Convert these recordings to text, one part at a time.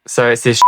So it's this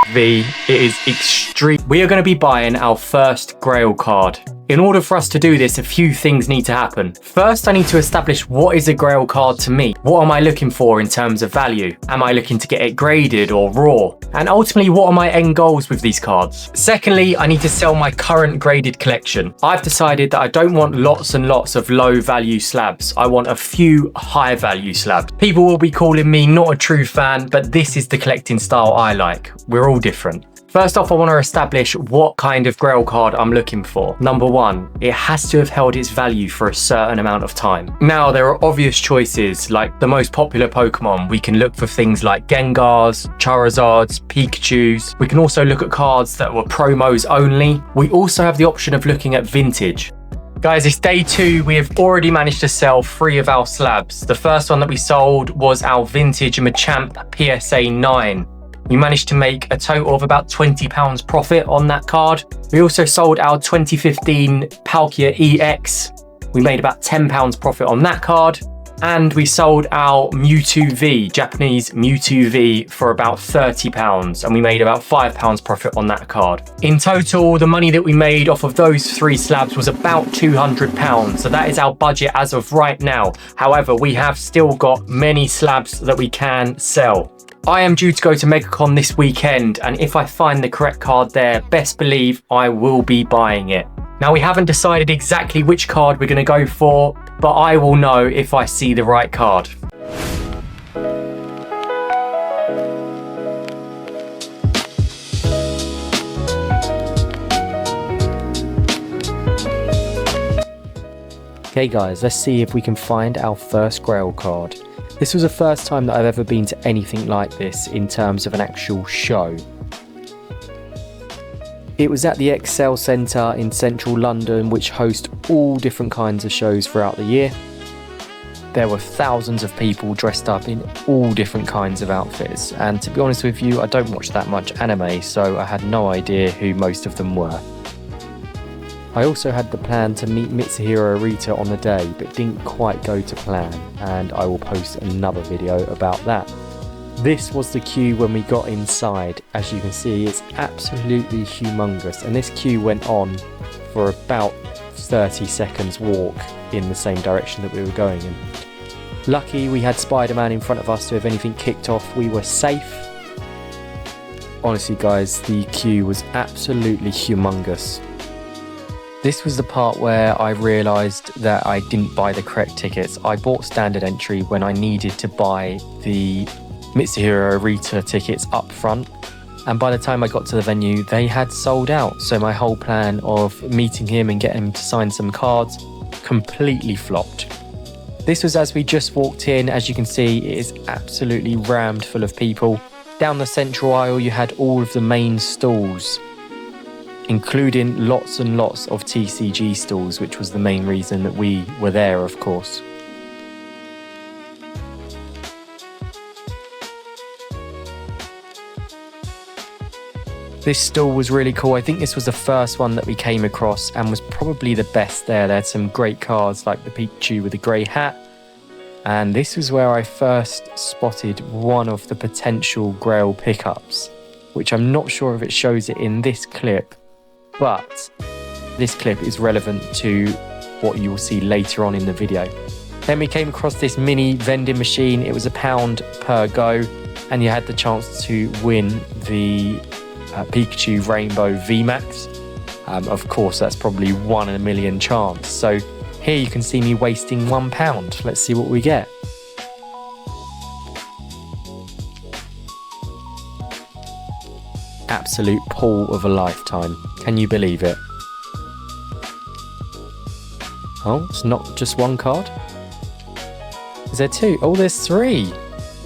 V. It is extreme. We are going to be buying our first Grail card. In order for us to do this, a few things need to happen. First, I need to establish what is a Grail card to me. What am I looking for in terms of value? Am I looking to get it graded or raw? And ultimately, what are my end goals with these cards? Secondly, I need to sell my current graded collection. I've decided that I don't want lots and lots of low value slabs. I want a few high value slabs. People will be calling me not a true fan, but this is the collecting style I like. We're all different. First off, I want to establish what kind of Grail card I'm looking for. Number one, it has to have held its value for a certain amount of time. Now, there are obvious choices, like the most popular Pokemon. We can look for things like Gengars, Charizards, Pikachus. We can also look at cards that were promos only. We also have the option of looking at vintage. Guys, it's day 2. We have already managed to sell 3 of our slabs. The first one that we sold was our vintage Machamp PSA 9. We managed to make a total of about £20 profit on that card. We also sold our 2015 Palkia EX. We made about £10 profit on that card. And we sold our Mewtwo V, Japanese Mewtwo V, for about £30. And we made about £5 profit on that card. In total, the money that we made off of those 3 slabs was about £200. So that is our budget as of right now. However, we have still got many slabs that we can sell. I am due to go to Megacon this weekend, and if I find the correct card there, best believe I will be buying it. Now, we haven't decided exactly which card we're going to go for, but I will know if I see the right card. Okay guys, let's see if we can find our first Grail card. This was the first time that I've ever been to anything like this in terms of an actual show. It was at the Excel Centre in central London, which hosts all different kinds of shows throughout the year. There were thousands of people dressed up in all different kinds of outfits, and to be honest with you, I don't watch that much anime, so I had no idea who most of them were. I also had the plan to meet Mitsuhiro Arita on the day, but didn't quite go to plan, and I will post another video about that. This was the queue when we got inside. As you can see, it's absolutely humongous, and this queue went on for about 30 seconds walk in the same direction that we were going in. Lucky we had Spider-Man in front of us, so if anything kicked off, we were safe. Honestly guys, the queue was absolutely humongous. This was the part where I realised that I didn't buy the correct tickets. I bought standard entry when I needed to buy the Mitsuhiro Arita tickets up front, and by the time I got to the venue, they had sold out. So my whole plan of meeting him and getting him to sign some cards completely flopped. This was as we just walked in. As you can see, it is absolutely rammed full of people. Down the central aisle, you had all of the main stalls, including lots and lots of TCG stalls, which was the main reason that we were there, of course. This stall was really cool. I think this was the first one that we came across and was probably the best there. They had some great cards like the Pikachu with the grey hat. And this was where I first spotted one of the potential Grail pickups, which I'm not sure if it shows it in this clip, but this clip is relevant to what you will see later on in the video. Then we came across this mini vending machine. It was £1 per go, and you had the chance to win the Pikachu Rainbow VMAX. Of course, that's probably 1 in a million chance. So here you can see me wasting £1. Let's see what we get. Absolute pull of a lifetime. Can you believe it? Oh, it's not just one card. Is there 2? Oh, there's 3.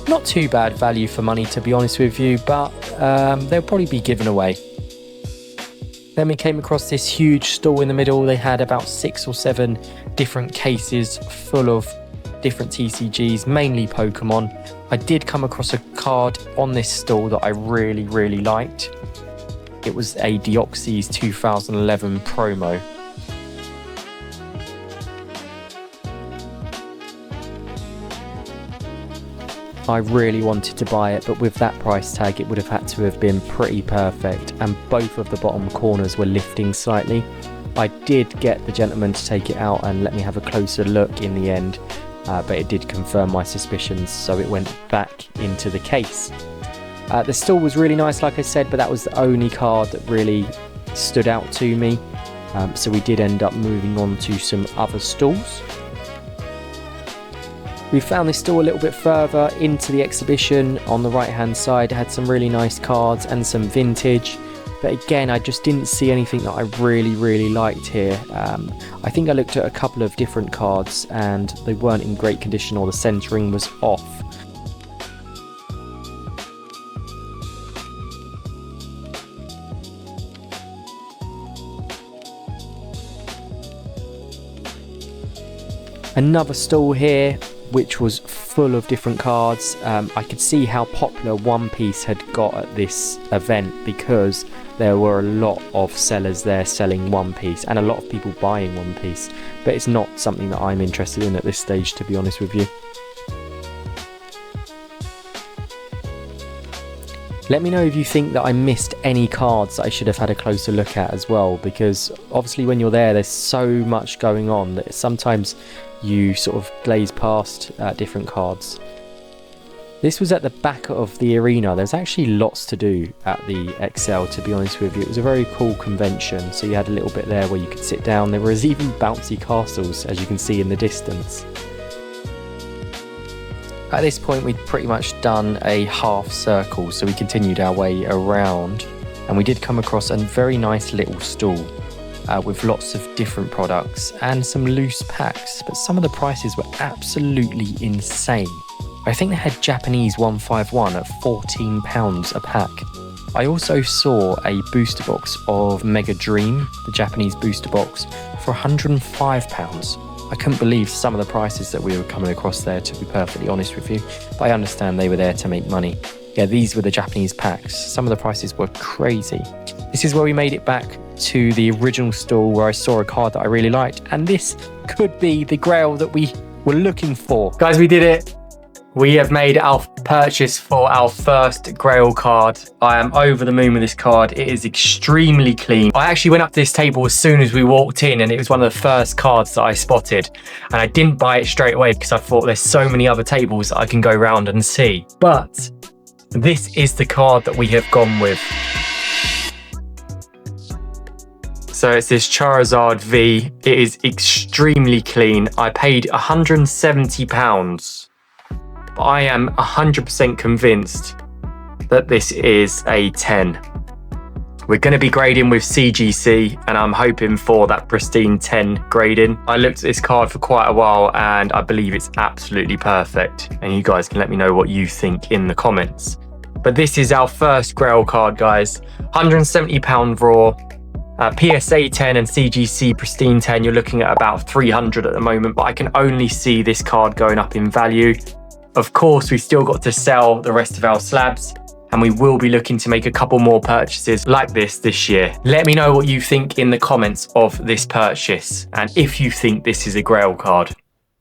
Not too bad value for money, to be honest with you, but they'll probably be given away. Then we came across this huge stall in the middle. They had about 6 or 7 different cases full of different TCGs, mainly Pokemon. I did come across a card on this stall that I really liked. It was a Deoxys 2011 promo. I really wanted to buy it, but with that price tag it would have had to have been pretty perfect, and both of the bottom corners were lifting slightly. I did get the gentleman to take it out and let me have a closer look in the end, but it did confirm my suspicions, so it went back into the case. The stall was really nice, like I said, but that was the only card that really stood out to me. So we did end up moving on to some other stalls. We found this stall a little bit further into the exhibition. On the right hand side, it had some really nice cards and some vintage. But again, I just didn't see anything that I really liked here. I think I looked at a couple of different cards and they weren't in great condition, or the centering was off. Another stall here, which was full of different cards. I could see how popular One Piece had got at this event, because there were a lot of sellers there selling One Piece and a lot of people buying One Piece, but it's not something that I'm interested in at this stage, to be honest with you. Let me know if you think that I missed any cards that I should have had a closer look at as well, because obviously when you're there, there's so much going on that sometimes you sort of glaze past different cards. This was at the back of the arena. There's actually lots to do at the XL, to be honest with you. It was a very cool convention, so you had a little bit there where you could sit down. There was even bouncy castles, as you can see in the distance. At this point, we'd pretty much done a half circle, so we continued our way around, and we did come across a very nice little stall with lots of different products and some loose packs, but some of the prices were absolutely insane. I think they had Japanese 151 at £14 a pack. I also saw a booster box of Mega Dream, the Japanese booster box, for £105. I couldn't believe some of the prices that we were coming across there, to be perfectly honest with you, but I understand they were there to make money. Yeah, these were the Japanese packs. Some of the prices were crazy. This is where we made it back to the original stall, where I saw a card that I really liked, and this could be the Grail that we were looking for. Guys, we did it. We have made our purchase for our first Grail card. I am over the moon with this card. It is extremely clean. I actually went up to this table as soon as we walked in, and it was one of the first cards that I spotted. And I didn't buy it straight away because I thought there's so many other tables that I can go around and see. But this is the card that we have gone with. So it's this Charizard V. It is extremely clean. I paid £170. But I am 100% convinced that this is a 10. We're going to be grading with CGC, and I'm hoping for that pristine 10 grading. I looked at this card for quite a while, and I believe it's absolutely perfect. And you guys can let me know what you think in the comments. But this is our first Grail card, guys. £170 raw. PSA 10 and CGC pristine 10, you're looking at about 300 at the moment, but I can only see this card going up in value. Of course, we've still got to sell the rest of our slabs, and we will be looking to make a couple more purchases like this year. Let me know what you think in the comments of this purchase, and if you think this is a Grail card.